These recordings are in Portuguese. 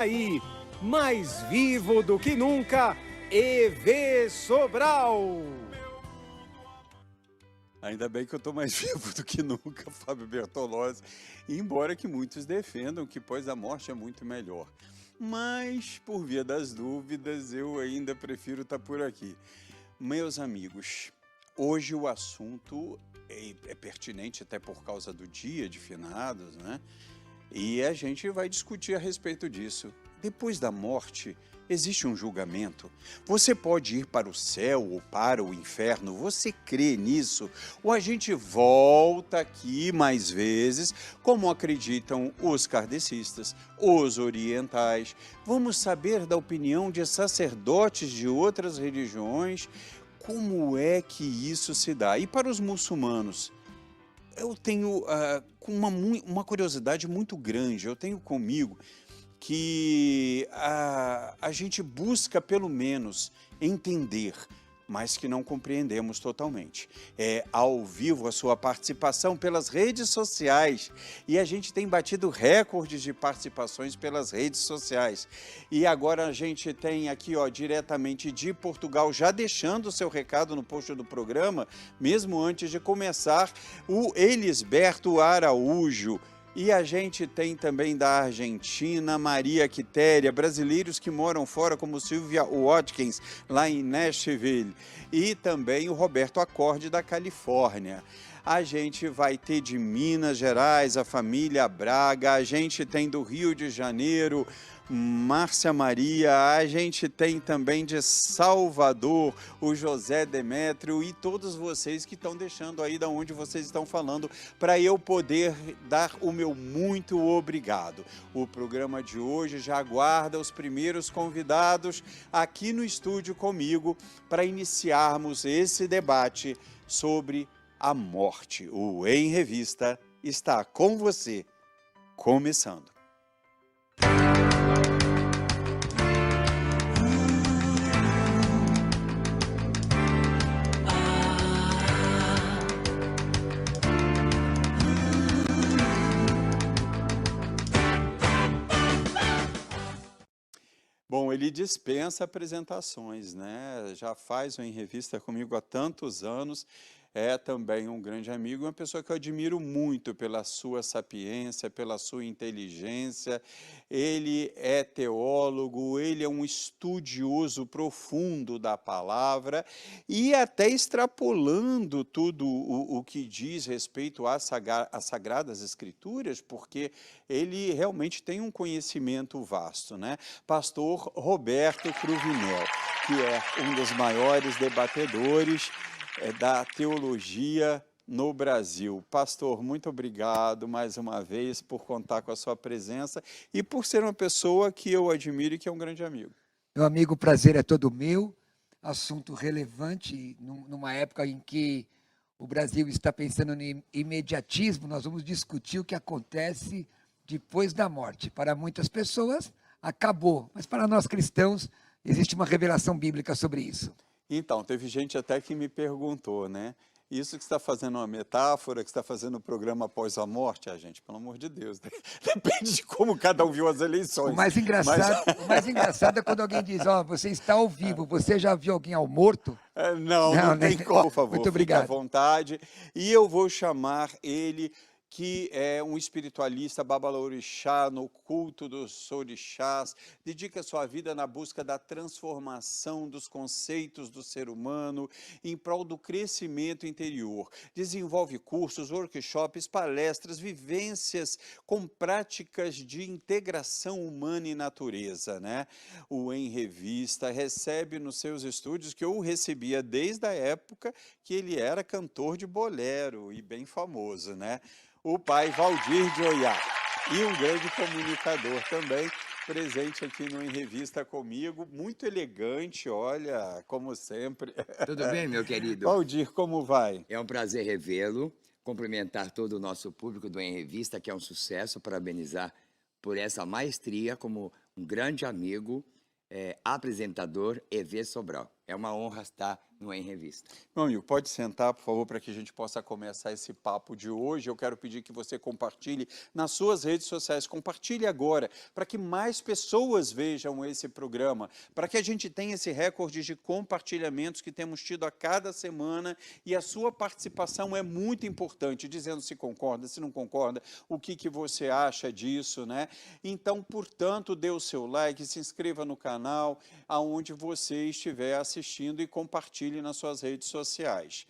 aí, mais vivo do que nunca, EV Sobral. Ainda bem que eu estou mais vivo do que nunca, Fábio Bertolozzi, embora que muitos defendam que pois a morte é muito melhor. Mas, por via das dúvidas, eu ainda prefiro estar por aqui. Meus amigos, hoje o assunto é pertinente até por causa do dia de finados, né? E a gente vai discutir a respeito disso. Depois da morte, existe um julgamento. Você pode ir para o céu ou para o inferno. Você crê nisso? Ou a gente volta aqui mais vezes, como acreditam os kardecistas, os orientais. Vamos saber da opinião de sacerdotes de outras religiões, como é que isso se dá. E para os muçulmanos? Eu tenho uma curiosidade muito grande. Eu tenho comigo que a gente busca, pelo menos, entender, mas que não compreendemos totalmente. É ao vivo a sua participação pelas redes sociais. E a gente tem batido recordes de participações pelas redes sociais. E agora a gente tem aqui, ó, diretamente de Portugal, já deixando o seu recado no post do programa, mesmo antes de começar, o Elisberto Araújo. E a gente tem também da Argentina, Maria Quitéria, brasileiros que moram fora, como Silvia Watkins, lá em Nashville, e também o Roberto Acorde, da Califórnia. A gente vai ter de Minas Gerais, a família Braga, a gente tem do Rio de Janeiro, Márcia Maria, a gente tem também de Salvador, o José Demétrio e todos vocês que estão deixando aí de onde vocês estão falando para eu poder dar o meu muito obrigado. O programa de hoje já aguarda os primeiros convidados aqui no estúdio comigo para iniciarmos esse debate sobre a morte. O Em Revista está com você, começando. Bom, ele dispensa apresentações, né? Já faz o Em Revista comigo há tantos anos, é também um grande amigo, uma pessoa que eu admiro muito pela sua sapiência, pela sua inteligência. Ele é teólogo, ele é um estudioso profundo da palavra e até extrapolando tudo o que diz respeito às Sagradas Escrituras, porque ele realmente tem um conhecimento vasto, né? Pastor Roberto Cruvinel, que é um dos maiores debatedores da teologia no Brasil. Pastor, muito obrigado mais uma vez por contar com a sua presença e por ser uma pessoa que eu admiro e que é um grande amigo. Meu amigo, o prazer é todo meu. Assunto relevante numa época em que o Brasil está pensando em imediatismo. Nós vamos discutir o que acontece depois da morte. Para muitas pessoas, acabou. Mas para nós cristãos, existe uma revelação bíblica sobre isso. Então, teve gente até que me perguntou, né? Isso que você está fazendo uma metáfora, que você está fazendo um programa após a morte, gente, pelo amor de Deus, né? Depende de como cada um viu as eleições. O mais engraçado é quando alguém diz, ó, você está ao vivo, você já viu alguém ao morto? Não tem como, por favor, Muito obrigado. fique à vontade. E eu vou chamar ele, que é um espiritualista babalorixá no culto dos orixás, dedica sua vida na busca da transformação dos conceitos do ser humano em prol do crescimento interior. Desenvolve cursos, workshops, palestras, vivências com práticas de integração humana e natureza, né? O Em Revista recebe nos seus estúdios, que eu recebia desde a época que ele era cantor de bolero e bem famoso, né? O pai Valdir de Oiá, e um grande comunicador também, presente aqui no Em Revista comigo, muito elegante, olha, como sempre. Tudo bem, meu querido? Valdir, como vai? É um prazer revê-lo, cumprimentar todo o nosso público do Em Revista, que é um sucesso, parabenizar por essa maestria como um grande amigo, apresentador EV Sobral. É uma honra estar no Em Revista. Meu amigo, pode sentar, por favor, para que a gente possa começar esse papo de hoje. Eu quero pedir que você compartilhe nas suas redes sociais. Compartilhe agora, para que mais pessoas vejam esse programa, para que a gente tenha esse recorde de compartilhamentos que temos tido a cada semana, e a sua participação é muito importante, dizendo se concorda, se não concorda, o que você acha disso, né? Então, portanto, dê o seu like, se inscreva no canal, aonde você estiver assistindo, e compartilhe nas suas redes sociais.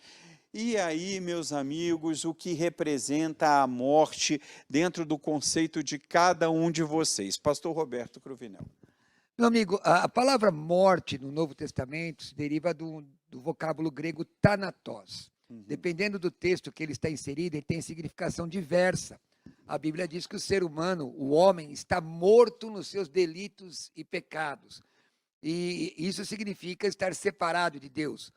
E aí, meus amigos, o que representa a morte dentro do conceito de cada um de vocês? Pastor Roberto Cruvinel. Meu amigo, a palavra morte no Novo Testamento se deriva do vocábulo grego thanatos. Dependendo do texto que ele está inserido, ele tem significação diversa. A Bíblia diz que o ser humano, o homem, está morto nos seus delitos e pecados. E isso significa estar separado de Deus.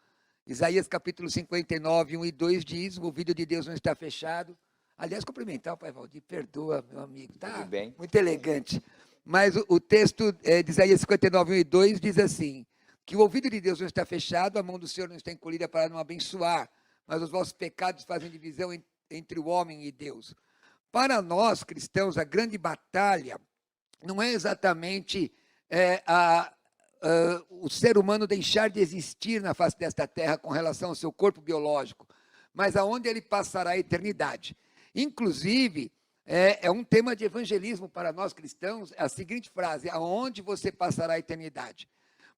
Isaías capítulo 59, 1 e 2 diz: o ouvido de Deus não está fechado. Aliás, cumprimentar o pai Valdir, perdoa, meu amigo, tá? Tudo bem. Muito elegante. Mas o texto de Isaías 59, 1 e 2 diz assim: que o ouvido de Deus não está fechado, a mão do Senhor não está encolhida para não abençoar, mas os vossos pecados fazem divisão entre o homem e Deus. Para nós, cristãos, a grande batalha não é exatamente o ser humano deixar de existir na face desta terra com relação ao seu corpo biológico, mas aonde ele passará a eternidade. Inclusive, é um tema de evangelismo para nós cristãos, a seguinte frase: aonde você passará a eternidade?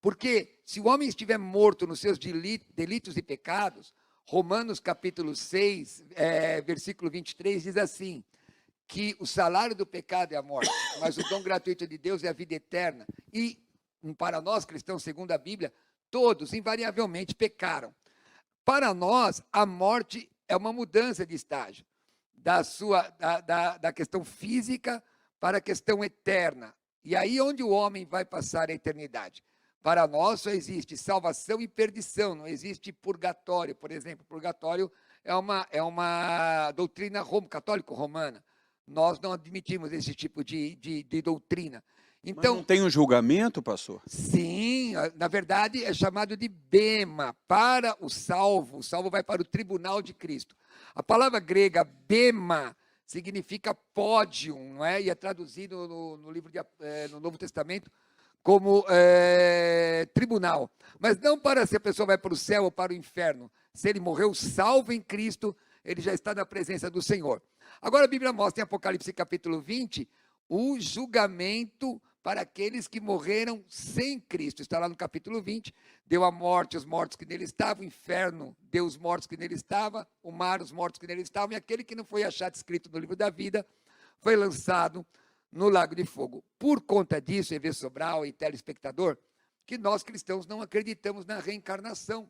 Porque se o homem estiver morto nos seus delitos e pecados, Romanos capítulo 6, versículo 23, diz assim, que o salário do pecado é a morte, mas o dom gratuito de Deus é a vida eterna. E para nós cristãos, segundo a Bíblia, todos invariavelmente pecaram. Para nós, a morte é uma mudança de estágio, da questão física para a questão eterna. E aí onde o homem vai passar a eternidade. Para nós só existe salvação e perdição, não existe purgatório, por exemplo. Purgatório é uma doutrina católico-romana. Nós não admitimos esse tipo de doutrina. Então, mas não tem um julgamento, pastor? Sim, na verdade é chamado de bema, para o salvo vai para o tribunal de Cristo. A palavra grega bema significa pódium, não é? E é traduzido no livro no Novo Testamento como tribunal. Mas não para se a pessoa vai para o céu ou para o inferno. Se ele morreu salvo em Cristo, ele já está na presença do Senhor. Agora a Bíblia mostra em Apocalipse capítulo 20 o julgamento para aqueles que morreram sem Cristo. Está lá no capítulo 20, deu a morte os mortos que nele estavam, o inferno deu os mortos que nele estavam, o mar os mortos que nele estavam, e aquele que não foi achado escrito no livro da vida foi lançado no lago de fogo. Por conta disso, EV Sobral e telespectador, que nós cristãos não acreditamos na reencarnação,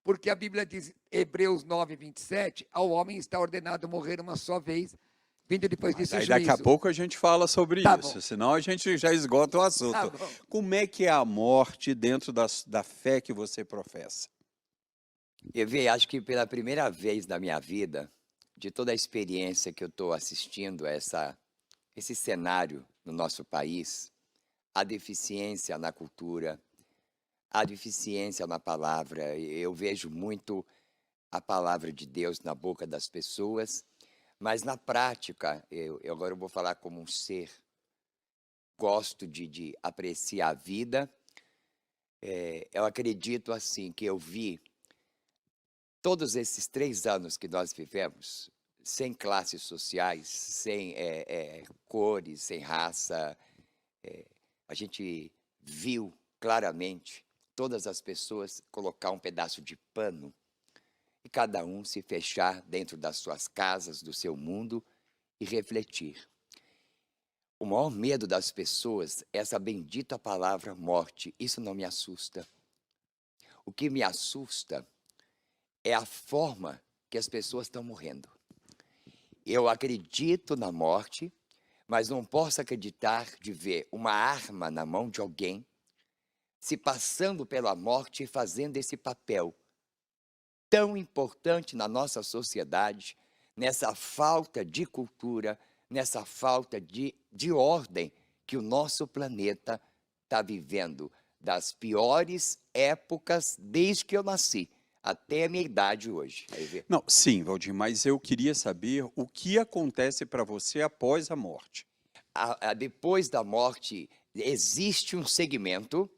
porque a Bíblia diz, Hebreus 9, 27, ao homem está ordenado morrer uma só vez, vindo depois disso o juízo. Daqui a pouco a gente fala sobre isso, senão a gente já esgota o assunto. Como é que é a morte dentro da fé que você professa? Eu acho que pela primeira vez na minha vida, de toda a experiência que eu estou assistindo a esse cenário no nosso país, a deficiência na cultura, a deficiência na palavra, eu vejo muito a palavra de Deus na boca das pessoas, mas na prática, agora eu vou falar como um ser, gosto de apreciar a vida, eu acredito assim, que eu vi todos esses 3 anos que nós vivemos, sem classes sociais, sem cores, sem raça, a gente viu claramente todas as pessoas colocar um pedaço de pano e cada um se fechar dentro das suas casas, do seu mundo e refletir. O maior medo das pessoas é essa bendita palavra morte. Isso não me assusta. O que me assusta é a forma que as pessoas estão morrendo. Eu acredito na morte, mas não posso acreditar de ver uma arma na mão de alguém se passando pela morte e fazendo esse papel tão importante na nossa sociedade, nessa falta de cultura, nessa falta de ordem que o nosso planeta está vivendo das piores épocas desde que eu nasci até a minha idade hoje. Aí vê. Não, sim, Valdir, mas eu queria saber o que acontece para você após a morte. Depois da morte, existe um segmento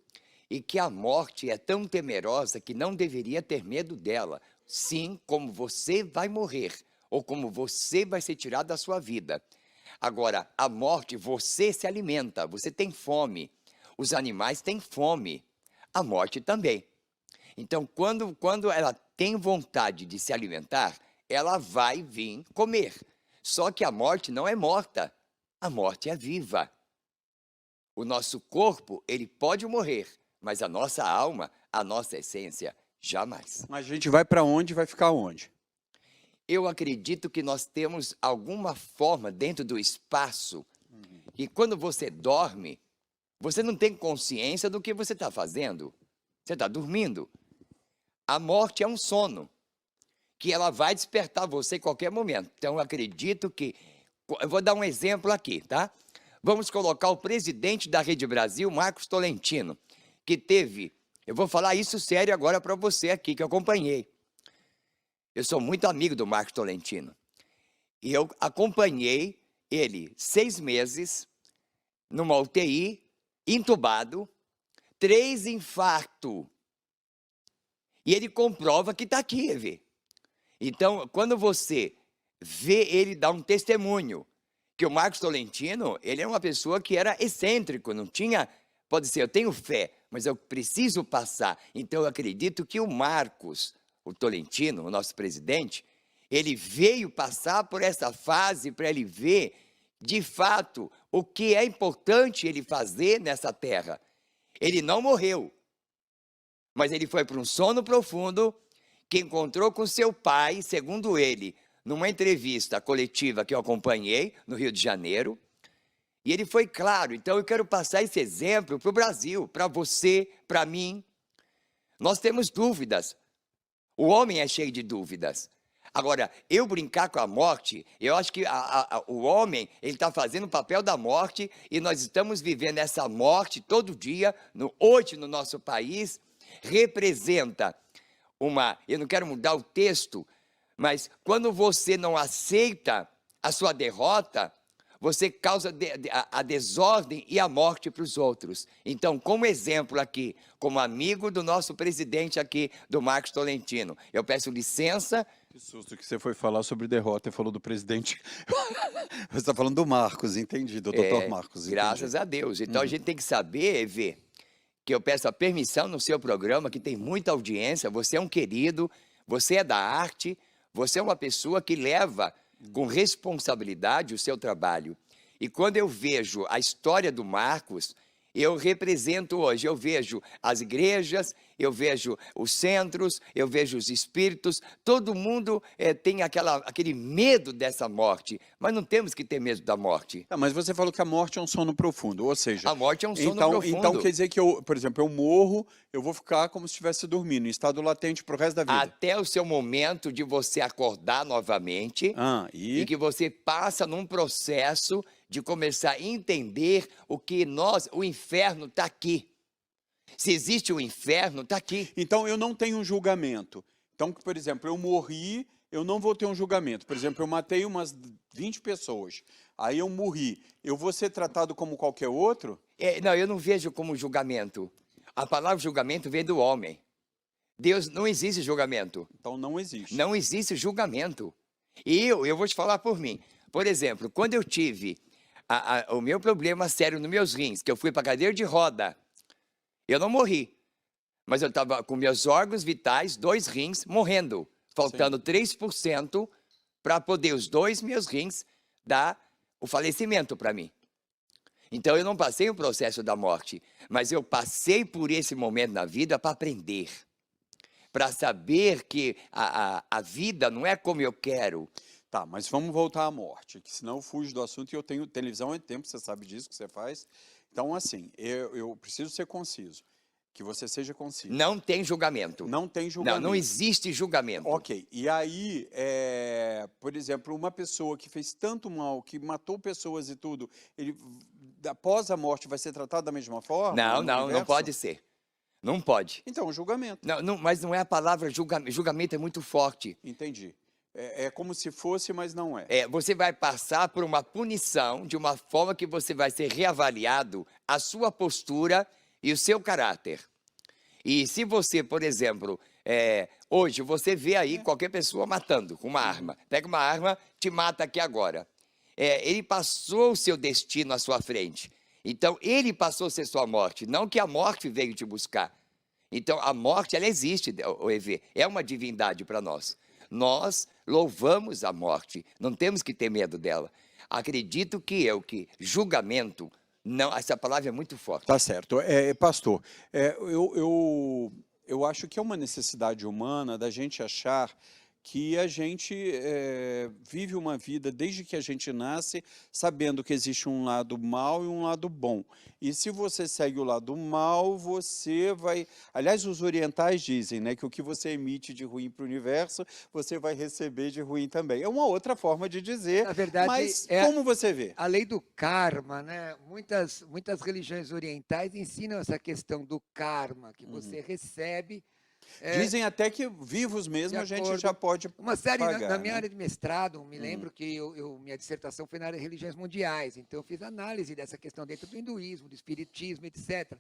e que a morte é tão temerosa que não deveria ter medo dela. Sim, como você vai morrer ou como você vai ser tirado da sua vida. Agora, a morte, você se alimenta, você tem fome. Os animais têm fome, a morte também. Então, quando ela tem vontade de se alimentar, ela vai vir comer. Só que a morte não é morta, a morte é viva. O nosso corpo, ele pode morrer, mas a nossa alma, a nossa essência, jamais. A gente vai para onde e vai ficar onde? Eu acredito que nós temos alguma forma dentro do espaço que quando você dorme, você não tem consciência do que você está fazendo. Você está dormindo. A morte é um sono, que ela vai despertar você em qualquer momento. Então, eu acredito que... Eu vou dar um exemplo aqui, tá? Vamos colocar o presidente da Rede Brasil, Marcos Tolentino, que teve... Eu vou falar isso sério agora para você aqui, que eu acompanhei. Eu sou muito amigo do Marcos Tolentino. E eu acompanhei ele 6 meses numa UTI, entubado, 3 infartos. E ele comprova que está aqui, Evê. Então, quando você vê ele dar um testemunho, que o Marcos Tolentino, ele é uma pessoa que era excêntrico, não tinha... Pode ser, eu tenho fé, mas eu preciso passar. Então, eu acredito que o Marcos, o Tolentino, o nosso presidente, ele veio passar por essa fase para ele ver, de fato, o que é importante ele fazer nessa terra. Ele não morreu, mas ele foi para um sono profundo, que encontrou com seu pai, segundo ele, numa entrevista coletiva que eu acompanhei no Rio de Janeiro, e ele foi claro. Então eu quero passar esse exemplo para o Brasil, para você, para mim. Nós temos dúvidas, o homem é cheio de dúvidas. Agora, eu brincar com a morte, eu acho que o homem, ele está fazendo o papel da morte, e nós estamos vivendo essa morte todo dia, hoje no nosso país, representa uma... Eu não quero mudar o texto, mas quando você não aceita a sua derrota, você causa a desordem e a morte para os outros. Então, como exemplo aqui, como amigo do nosso presidente aqui, do Marcos Tolentino, eu peço licença... Que susto que você foi falar sobre derrota e falou do presidente. Você está falando do Marcos, entendi, do doutor Marcos. Entendi. Graças a Deus. Então, a gente tem que saber, Evê, que eu peço a permissão no seu programa, que tem muita audiência, você é um querido, você é da arte, você é uma pessoa que leva com responsabilidade o seu trabalho. E quando eu vejo a história do Marcos, eu represento hoje, eu vejo as igrejas, eu vejo os centros, eu vejo os espíritos, todo mundo tem aquele medo dessa morte, mas não temos que ter medo da morte. Mas você falou que a morte é um sono profundo, ou seja... A morte é um sono profundo. Então quer dizer que, por exemplo, eu morro, eu vou ficar como se estivesse dormindo, em estado latente para o resto da vida. Até o seu momento de você acordar novamente e que você passa num processo de começar a entender o inferno está aqui. Se existe o inferno, está aqui. Então, eu não tenho um julgamento. Então, por exemplo, eu morri, eu não vou ter um julgamento. Por exemplo, eu matei umas 20 pessoas, aí eu morri. Eu vou ser tratado como qualquer outro? Não, eu não vejo como julgamento. A palavra julgamento vem do homem. Deus, não existe julgamento. Então, não existe. Não existe julgamento. E eu vou te falar por mim. Por exemplo, quando eu tive o meu problema sério nos meus rins, que eu fui para cadeira de roda, eu não morri, mas eu estava com meus órgãos vitais, 2 rins, morrendo, faltando 3% para poder os 2 meus rins dar o falecimento para mim. Então eu não passei o processo da morte, mas eu passei por esse momento na vida para aprender, para saber que a vida não é como eu quero. Tá, mas vamos voltar à morte, que senão eu fujo do assunto e eu tenho televisão há tempo, você sabe disso que você faz. Então, assim, eu preciso ser conciso, que você seja conciso. Não tem julgamento. Não tem julgamento. Não existe julgamento. Ok, e aí, por exemplo, uma pessoa que fez tanto mal, que matou pessoas e tudo, ele, após a morte, vai ser tratado da mesma forma? Não pode ser. Não pode. Então, julgamento. Mas não é a palavra julgamento. Julgamento é muito forte. Entendi. É como se fosse, mas não é. Você vai passar por uma punição de uma forma que você vai ser reavaliado a sua postura e o seu caráter. E se você, por exemplo, hoje você vê aí qualquer pessoa matando com uma arma. Pega uma arma, te mata aqui agora. Ele passou o seu destino à sua frente. Então, ele passou a ser sua morte, não que a morte veio te buscar. Então, a morte, ela existe, o EV, é uma divindade para nós. Nós louvamos a morte, não temos que ter medo dela. Acredito que julgamento, não, essa palavra é muito forte. Tá certo. Pastor, eu acho que é uma necessidade humana da gente achar que a gente vive uma vida, desde que a gente nasce, sabendo que existe um lado mal e um lado bom. E se você segue o lado mal, você vai... Aliás, os orientais dizem, né, que o que você emite de ruim para o universo, você vai receber de ruim também. É uma outra forma de dizer, Na verdade, mas como você vê? A lei do karma, né? Muitas religiões orientais ensinam essa questão do karma, que você recebe... Dizem até que vivos mesmo a gente já pode uma série pagar, na minha né? área de mestrado, me lembro que minha dissertação foi na área de religiões mundiais, então eu fiz análise dessa questão dentro do hinduísmo, do espiritismo, etc.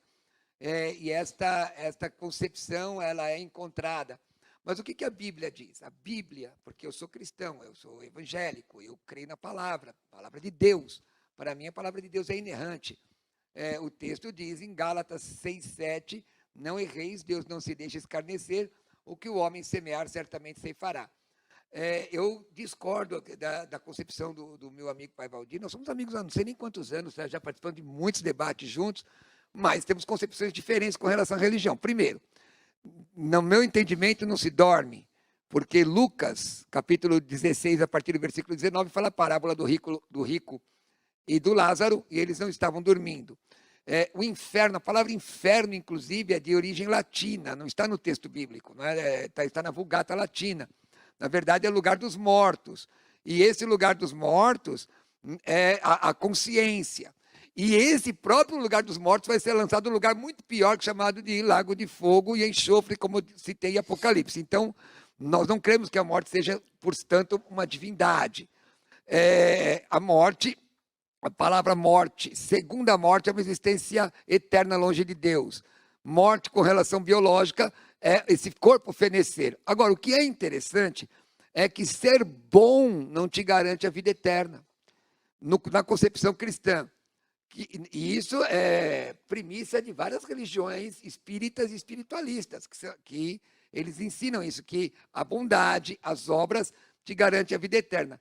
E esta concepção, ela é encontrada. Mas o que a Bíblia diz? A Bíblia, porque eu sou cristão, eu sou evangélico, eu creio na palavra de Deus. Para mim, a palavra de Deus é inerrante. O texto diz em Gálatas 6:7, não erreis, Deus não se deixa escarnecer, o que o homem semear certamente ceifará. Eu discordo da concepção do meu amigo Pai Valdir. Nós somos amigos há não sei nem quantos anos, já participamos de muitos debates juntos, mas temos concepções diferentes com relação à religião. Primeiro, no meu entendimento não se dorme, porque Lucas, capítulo 16, a partir do versículo 19, fala a parábola do rico e do Lázaro, e eles não estavam dormindo. O inferno, a palavra inferno, inclusive, é de origem latina, não está no texto bíblico, não está na Vulgata Latina. Na verdade, é o lugar dos mortos. E esse lugar dos mortos é a consciência. E esse próprio lugar dos mortos vai ser lançado num lugar muito pior, chamado de lago de fogo e enxofre, como citei em Apocalipse. Então, nós não cremos que a morte seja, portanto, uma divindade. A morte... A palavra morte, segunda morte, é uma existência eterna longe de Deus. Morte com relação biológica é esse corpo fenecer. Agora, o que é interessante é que ser bom não te garante a vida eterna, na concepção cristã. E isso é premissa de várias religiões espíritas e espiritualistas, que eles ensinam isso, que a bondade, as obras, te garante a vida eterna.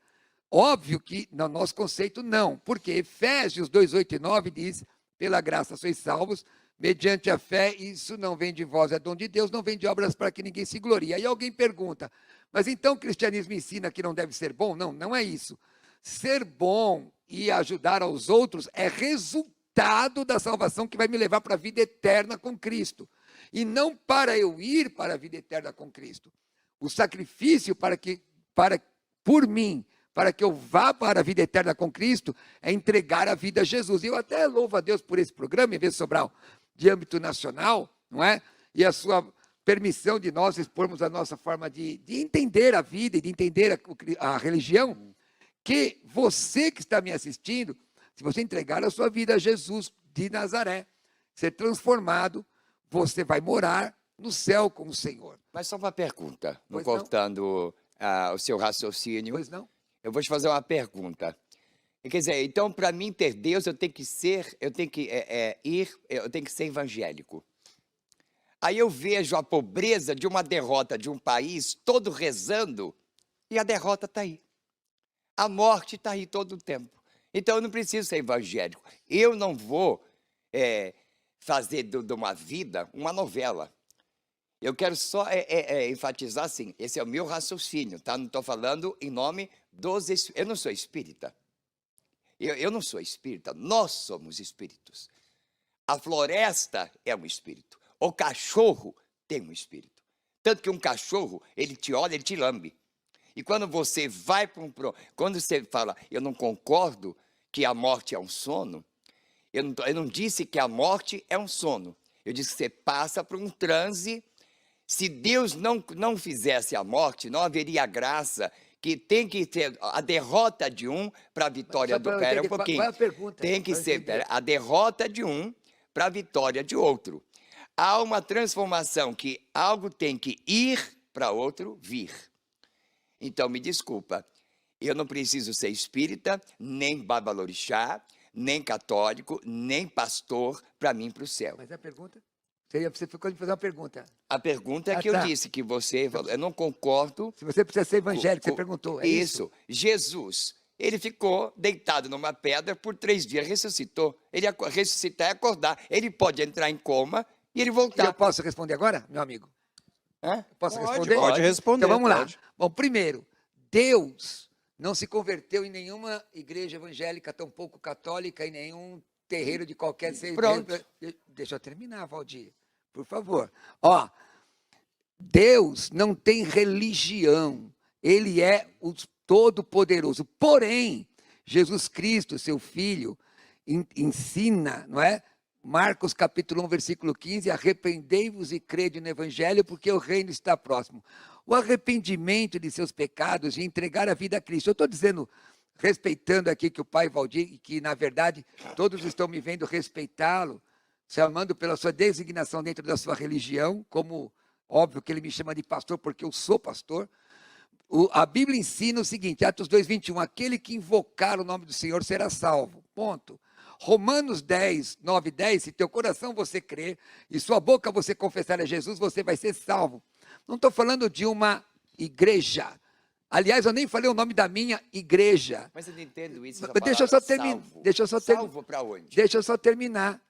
Óbvio que, no nosso conceito, não, porque Efésios 2:8 e 9 diz, pela graça sois salvos, mediante a fé, isso não vem de vós, é dom de Deus, não vem de obras para que ninguém se glorie. Aí alguém pergunta, mas então o cristianismo ensina que não deve ser bom? Não, não é isso. Ser bom e ajudar aos outros é resultado da salvação que vai me levar para a vida eterna com Cristo. E não para eu ir para a vida eterna com Cristo. O sacrifício por mim, para que eu vá para a vida eterna com Cristo, é entregar a vida a Jesus. E eu até louvo a Deus por esse programa, EV Sobral, de âmbito nacional, não é? E a sua permissão de nós expormos a nossa forma de entender a vida e de entender a religião, que você que está me assistindo, se você entregar a sua vida a Jesus de Nazaré, ser transformado, você vai morar no céu com o Senhor. Mas só uma pergunta, não Pois cortando o seu raciocínio. Pois não? Eu vou te fazer uma pergunta. Quer dizer, então, para mim ter Deus, eu tenho que ser evangélico. Aí eu vejo a pobreza de uma derrota de um país todo rezando e a derrota está aí. A morte está aí todo o tempo. Então, eu não preciso ser evangélico. Eu não vou fazer de uma vida uma novela. Eu quero só enfatizar assim, esse é o meu raciocínio, tá? Não estou falando em nome dos espíritos. Eu não sou espírita. Eu não sou espírita, nós somos espíritos. A floresta é um espírito. O cachorro tem um espírito. Tanto que um cachorro, ele te olha, ele te lambe. E quando você vai para quando você fala, eu não concordo que a morte é um sono, eu não disse que a morte é um sono. Eu disse que você passa por um transe. Se Deus não fizesse a morte, não haveria graça, que tem que ter a derrota de um para a vitória Só do... pra eu Pera um entender, pouquinho. qual é a pergunta? Tem que Pra eu ser entender. a derrota de um para a vitória de outro. Há uma transformação que algo tem que ir para outro vir. Então, me desculpa, eu não preciso ser espírita, nem babalorixá, nem católico, nem pastor para mim para o céu. Mas a pergunta? Você ficou de fazer uma pergunta. A pergunta é Ah, que eu tá. disse que você... Eu não concordo... Se você precisa ser evangélico, você co- perguntou. É isso? Jesus, ele ficou deitado numa pedra por 3 dias, ressuscitou. Ele ressuscitar e acordar. Ele pode entrar em coma e ele E eu voltar. posso responder agora, meu amigo? Hã? Posso Pode, responder? pode responder. Então vamos lá. pode. Bom, primeiro, Deus não se converteu em nenhuma igreja evangélica, tampouco católica, em nenhum terreiro de qualquer ser. Pronto. Deixa eu terminar, Valdir, por favor. Ó, Deus não tem religião. Ele é o Todo-Poderoso. Porém, Jesus Cristo, seu Filho, ensina, não é? Marcos capítulo 1, versículo 15, arrependei-vos e crede no Evangelho, porque o reino está próximo. O arrependimento de seus pecados e entregar a vida a Cristo. Eu estou dizendo, respeitando aqui que o pai Valdir, e que na verdade todos estão me vendo respeitá-lo, chamando pela sua designação dentro da sua religião, como óbvio que ele me chama de pastor, porque eu sou pastor. A Bíblia ensina o seguinte, Atos 2:21, aquele que invocar o nome do Senhor será salvo, ponto. Romanos 10, 9, 10, se teu coração você crer e sua boca você confessar a Jesus, você vai ser salvo. Não estou falando de uma igreja. Aliás, eu nem falei o nome da minha igreja. Mas eu não entendo isso. Deixa eu só terminar. Salvo para onde? Deixa eu só terminar.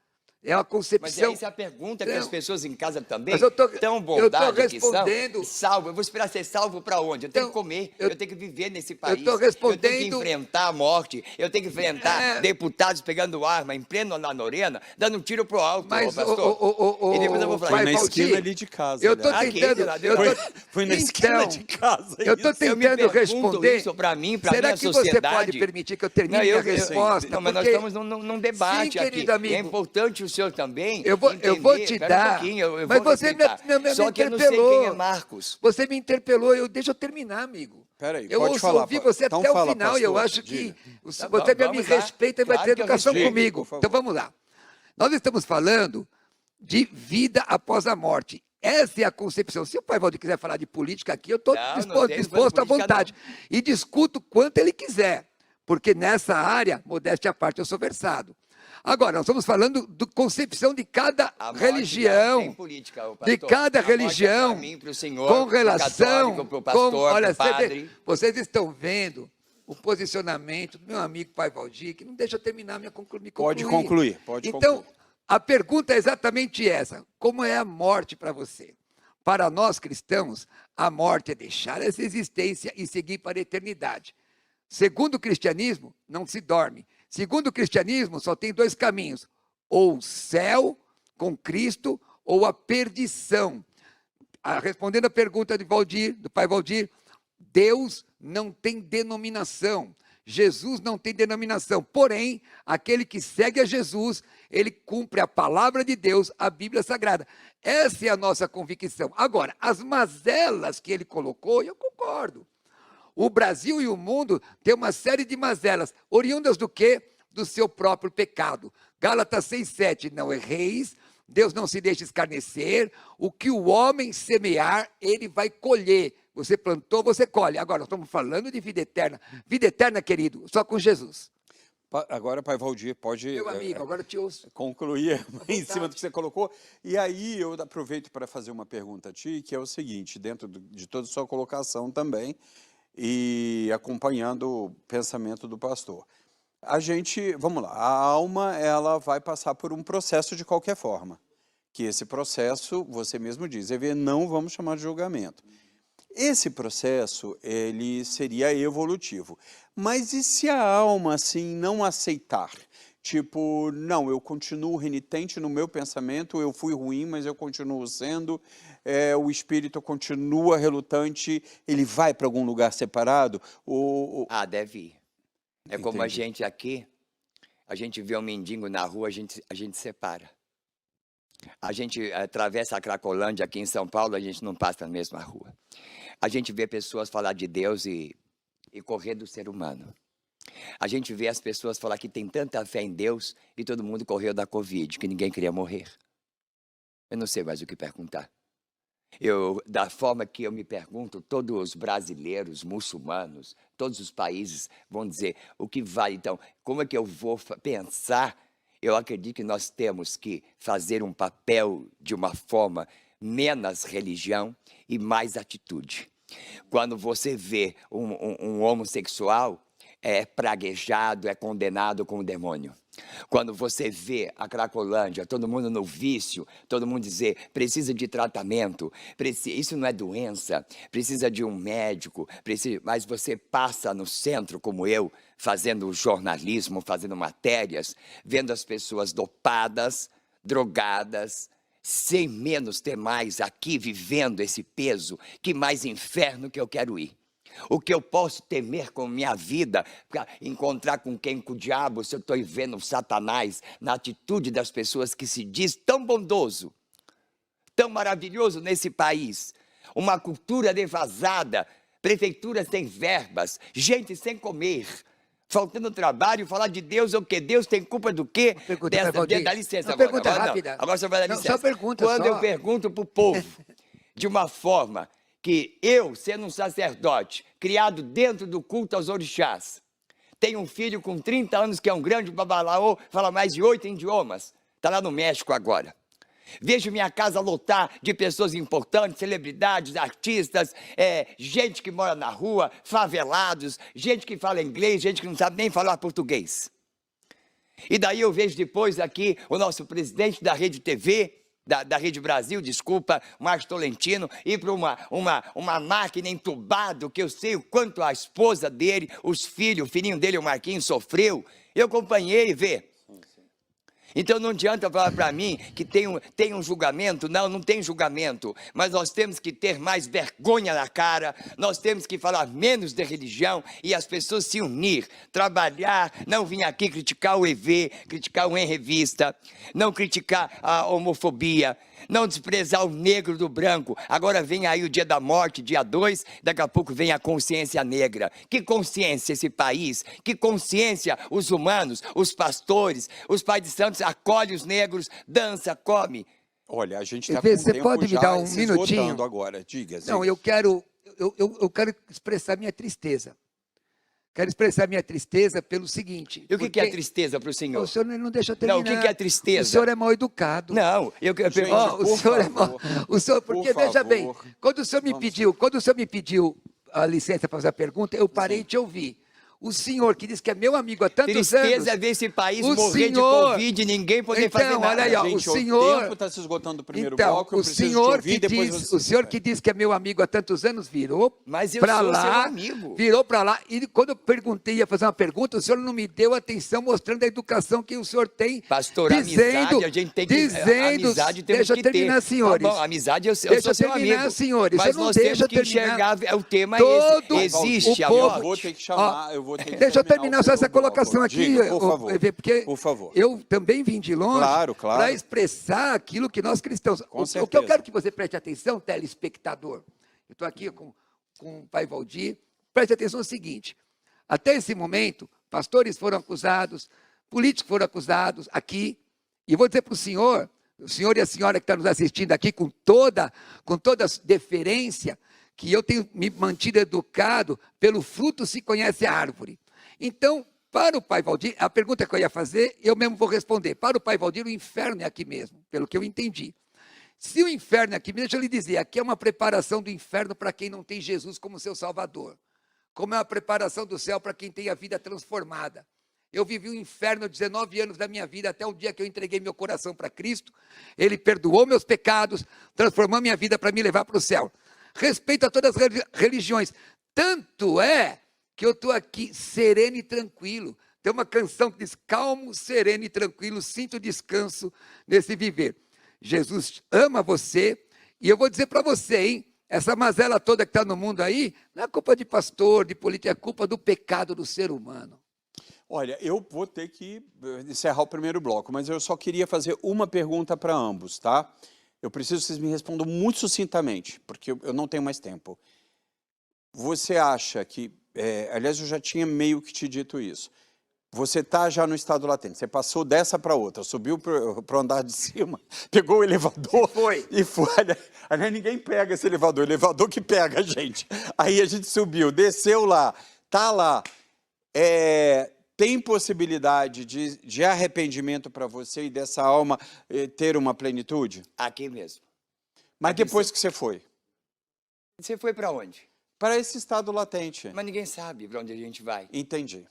É uma Mas concepção. essa é a pergunta que Não. as pessoas em casa também Mas eu tô tão bondade que são. respondendo. Salvo, eu vou esperar ser salvo para onde? Eu tenho Então, que comer, eu- eu tenho que viver nesse país. tô Eu tenho que respondendo- enfrentar a morte, eu tenho que enfrentar É. deputados pegando arma em pleno na Lorena, dando um tiro pro alto, Mas, pastor. o E depois eu vou falar, Foi pai na Valdir, esquina ali de casa. eu estou aliás. Aqui, tentando. lá de eu lá. tô- Foi na esquina Então, de casa. eu estou isso. Eu me tentando pergunto responder. isso para mim, para Será minha que sociedade. você pode permitir que eu termine minha resposta? Não, mas nós Porque- estamos num debate Sim, aqui. querido amigo. E é importante o senhor também Eu vou te Espera dar. um pouquinho, eu Mas vou você me respeitar. Só que eu não sei interpelou. quem é Marcos. Você me interpelou, deixa eu terminar, amigo. Peraí, Eu pode ouço falar, ouvir pa- você então até o fala, final e eu pastor, acho que diga. você Tá bom, me vamos lá. respeita e vai Claro ter que eu educação respeito, comigo. por favor. Então vamos lá. Nós estamos falando de vida após a morte. Essa é a concepção. Se o pai Valdir quiser falar de política aqui, eu estou Não, não disposto, tem disposto à política, vontade. E discuto quanto ele quiser. Porque nessa área, modéstia à parte, eu sou versado. Agora, nós estamos falando da concepção de cada A morte religião. já tem política, ô, De pastor. cada A morte é religião, pra mim, pro senhor, com pro relação, católico, pro pastor, olha, pro padre. vocês estão vendo o posicionamento do meu amigo pai Valdir, que não deixa eu terminar me concluir. Pode concluir, pode Então, concluir. a pergunta é exatamente essa: como é a morte para você? Para nós cristãos, a morte é deixar essa existência e seguir para a eternidade. Segundo o cristianismo, não se dorme. Segundo o cristianismo, só tem 2 caminhos: ou o céu com Cristo ou a perdição. Respondendo a pergunta de Valdir, do pai Valdir, Deus não tem denominação. Jesus não tem denominação. Porém, aquele que segue a Jesus, ele cumpre a palavra de Deus, a Bíblia Sagrada. Essa é a nossa convicção. Agora, as mazelas que ele colocou, eu concordo. O Brasil e o mundo têm uma série de mazelas, oriundas do quê? Do seu próprio pecado. Gálatas 6,7, não erreis, Deus não se deixa escarnecer, o que o homem semear, ele vai colher. Você plantou, você colhe. Agora, nós estamos falando de vida eterna. Vida eterna, querido, só com Jesus. Agora, pai Valdir, pode Meu amigo, agora eu te ouço. concluir em cima do que você colocou. E aí eu aproveito para fazer uma pergunta a ti, que é o seguinte, dentro de toda a sua colocação também, e acompanhando o pensamento do pastor. Vamos lá, a alma, ela vai passar por um processo de qualquer forma, que esse processo, você mesmo diz, não vamos chamar de julgamento. Esse processo, ele seria evolutivo. Mas e se a alma, assim, não aceitar? Tipo, não, eu continuo renitente no meu pensamento, eu fui ruim, mas eu continuo sendo, o espírito continua relutante, ele vai para algum lugar separado? Ah, deve ir. É como a Entendi. gente aqui, a gente vê um mendigo na rua, a gente separa. A gente atravessa a Cracolândia aqui em São Paulo, a gente não passa na mesma rua. A gente vê pessoas falar de Deus e correr do ser humano. A gente vê as pessoas falar que tem tanta fé em Deus e todo mundo correu da Covid, que ninguém queria morrer. Eu não sei mais o que perguntar. Da forma que eu me pergunto, todos os brasileiros, muçulmanos, todos os países vão dizer o que vale. Então, como é que eu vou pensar? Eu acredito que nós temos que fazer um papel de uma forma menos religião e mais atitude. Quando você vê um homossexual, é praguejado, é condenado como demônio. Quando você vê a Cracolândia, todo mundo no vício, todo mundo dizer, precisa de tratamento, isso não é doença, precisa de um médico, mas você passa no centro, como eu, fazendo jornalismo, fazendo matérias, vendo as pessoas dopadas, drogadas, sem menos ter mais aqui, vivendo esse peso, que mais inferno que eu quero ir. O que eu posso temer com minha vida, para encontrar com quem? Com o diabo, se eu estou vendo Satanás na atitude das pessoas que se diz tão bondoso, tão maravilhoso nesse país. Uma cultura devasada, prefeituras sem verbas, gente sem comer, faltando trabalho, falar de Deus é o quê? Deus tem culpa do quê? Dá licença agora. Pergunta rápida. Agora você vai dar licença. Só pergunta, Quando eu pergunto para o povo, de uma forma que eu, sendo um sacerdote, criado dentro do culto aos orixás, tenho um filho com 30 anos que é um grande babalaô, fala mais de 8 idiomas, está lá no México agora. Vejo minha casa lotar de pessoas importantes, celebridades, artistas, gente que mora na rua, favelados, gente que fala inglês, gente que não sabe nem falar português. E daí eu vejo depois aqui o nosso presidente da Rede TV, da Rede Brasil, desculpa, Márcio Tolentino, ir para uma máquina entubado, que eu sei o quanto a esposa dele, os filhos, o filhinho dele, o Marquinhos, sofreu. Eu acompanhei, vê. Então não adianta falar para mim que tem um julgamento. Não tem julgamento, mas nós temos que ter mais vergonha na cara, nós temos que falar menos de religião e as pessoas se unir, trabalhar, não vir aqui criticar o EV, criticar o Em Revista, não criticar a homofobia, não desprezar o negro do branco. Agora vem aí o dia da morte, dia 2, daqui a pouco vem a consciência negra. Que consciência esse país? Que consciência os humanos, os pastores, os pais de santos acolhem os negros, dança, come. Olha, a gente está com o Você tempo pode me já dar um se minutinho? esgotando agora. Diga, Zé. Não, eu quero expressar minha tristeza. Quero expressar minha tristeza pelo seguinte. E o que é tristeza para o senhor? O senhor não deixa eu terminar. Não, o que é tristeza? O senhor é mal educado. Não, eu pergunto. O senhor é mal. Porque, veja bem, quando o senhor me pediu a licença para fazer a pergunta, eu parei de te ouvir. O senhor que diz que é meu amigo há tantos anos... Tristeza é ver esse país morrer de Covid e ninguém poder fazer nada. Olha aí, ó, Gente, o senhor... o tempo está se esgotando no primeiro bloco, eu preciso te senhor ouvir, depois você... O senhor que diz que é meu amigo há tantos anos virou para lá... Mas eu sou seu amigo. Virou para lá, e quando eu perguntei, ia fazer uma pergunta, o senhor não me deu atenção mostrando a educação que o senhor tem. Pastor, amizade, a gente tem que... amizade temos deixa eu terminar, senhores. Tá bom, amizade, eu sou seu amigo. Deixa senhores. Mas nós temos que enxergar, o tema é esse. Existe, o povo... Eu vou ter que chamar, eu vou ter que Deixa eu terminar só essa colocação aqui, Diga, por favor, porque por favor. eu também vim de longe para expressar aquilo que nós cristãos... O que eu quero que você preste atenção, telespectador, eu estou aqui com o pai Valdir, preste atenção no seguinte, até esse momento, pastores foram acusados, políticos foram acusados aqui, e vou dizer para o senhor e a senhora que está nos assistindo aqui, com toda deferência, que eu tenho me mantido educado, pelo fruto se conhece a árvore. Então, para o pai Valdir, a pergunta que eu ia fazer, eu mesmo vou responder. Para o pai Valdir, o inferno é aqui mesmo, pelo que eu entendi. Se o inferno é aqui mesmo, deixa eu lhe dizer, aqui é uma preparação do inferno para quem não tem Jesus como seu Salvador. Como é uma preparação do céu para quem tem a vida transformada. Eu vivi o inferno 19 anos da minha vida, até o dia que eu entreguei meu coração para Cristo. Ele perdoou meus pecados, transformou minha vida para me levar para o céu. Respeito a todas as religiões. Tanto é que eu estou aqui sereno e tranquilo. Tem uma canção que diz, calmo, sereno e tranquilo, sinto descanso nesse viver. Jesus ama você, e eu vou dizer para você, hein, essa mazela toda que está no mundo aí, não é culpa de pastor, de político, é culpa do pecado do ser humano. Olha, eu vou ter que encerrar o primeiro bloco, mas eu só queria fazer uma pergunta para ambos, tá? Eu preciso que vocês me respondam muito sucintamente, porque eu não tenho mais tempo. Você acha que, aliás, eu já tinha meio que te dito isso, você está já no estado latente, você passou dessa para outra, subiu para o andar de cima, pegou o elevador e foi. Aliás, ninguém pega esse elevador, o elevador que pega a gente. Aí a gente subiu, desceu lá, tá lá. Tem possibilidade de arrependimento para você e dessa alma ter uma plenitude? Aqui mesmo. Mas Aqui depois que você foi? Você foi para onde? Para esse estado latente. Mas ninguém sabe para onde a gente vai. Entendi.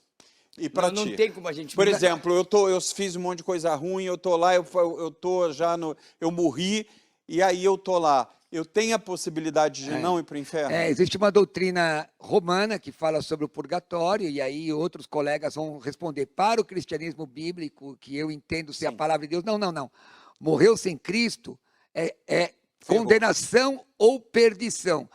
E para ti? Não tem como a gente... Por exemplo, eu fiz um monte de coisa ruim, eu tô lá, eu tô já no... Eu morri, e aí eu tô lá. Eu tenho a possibilidade de não ir para o inferno? Existe uma doutrina romana que fala sobre o purgatório, e aí outros colegas vão responder para o cristianismo bíblico, que eu entendo ser a palavra de Deus. Não. Morreu sem Cristo é condenação ou perdição.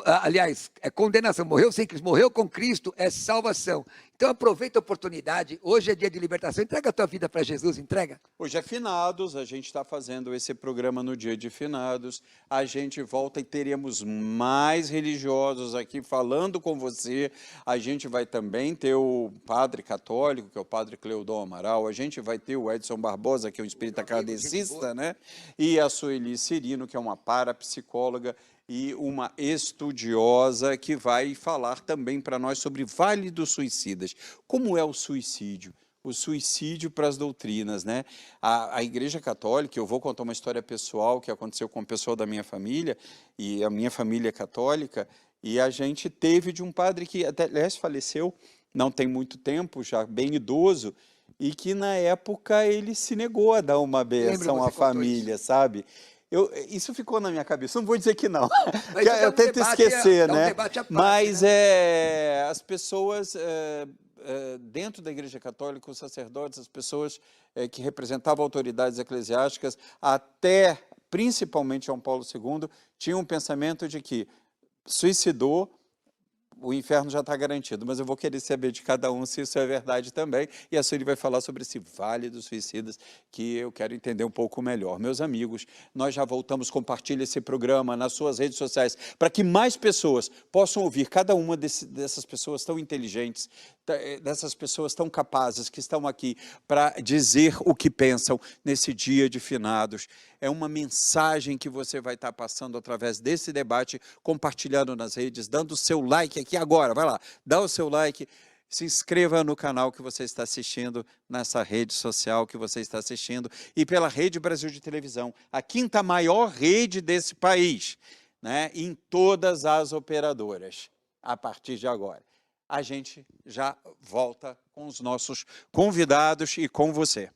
Aliás, é condenação. Morreu sem Cristo, morreu com Cristo é salvação. Então aproveita a oportunidade. Hoje é dia de libertação. Entrega a tua vida para Jesus, entrega. Hoje é finados, a gente está fazendo esse programa no dia de finados. A gente volta e teremos mais religiosos aqui falando com você. A gente vai também ter o padre católico, que é o padre Cleudon Amaral. A gente vai ter o Edson Barbosa, que é um espírita kardecista, né? E a Sueli Cirino, que é uma parapsicóloga e uma estudiosa que vai falar também para nós sobre Vale dos Suicidas. Como é o suicídio? O suicídio para as doutrinas, né? A Igreja Católica, eu vou contar uma história pessoal que aconteceu com o pessoal da minha família, e a minha família é católica, e a gente teve de um padre que até, aliás, faleceu, não tem muito tempo, já bem idoso, e que na época ele se negou a dar uma benção à família, sabe? Isso ficou na minha cabeça, não vou dizer que não, que eu tento esquecer, né? Mas as pessoas, dentro da Igreja Católica, os sacerdotes, as pessoas que representavam autoridades eclesiásticas, até principalmente João Paulo II, tinham um pensamento de que suicidou, o inferno já está garantido, mas eu vou querer saber de cada um se isso é verdade também, e a Sueli vai falar sobre esse Vale dos Suicidas, que eu quero entender um pouco melhor. Meus amigos, nós já voltamos, compartilhe esse programa nas suas redes sociais, para que mais pessoas possam ouvir, cada uma dessas pessoas tão inteligentes, dessas pessoas tão capazes, que estão aqui para dizer o que pensam nesse dia de finados. É uma mensagem que você vai estar passando através desse debate, compartilhando nas redes, dando o seu like aqui agora, vai lá, dá o seu like, se inscreva no canal que você está assistindo, nessa rede social que você está assistindo, e pela Rede Brasil de Televisão, a quinta maior rede desse país, né, em todas as operadoras, a partir de agora. A gente já volta com os nossos convidados e com você.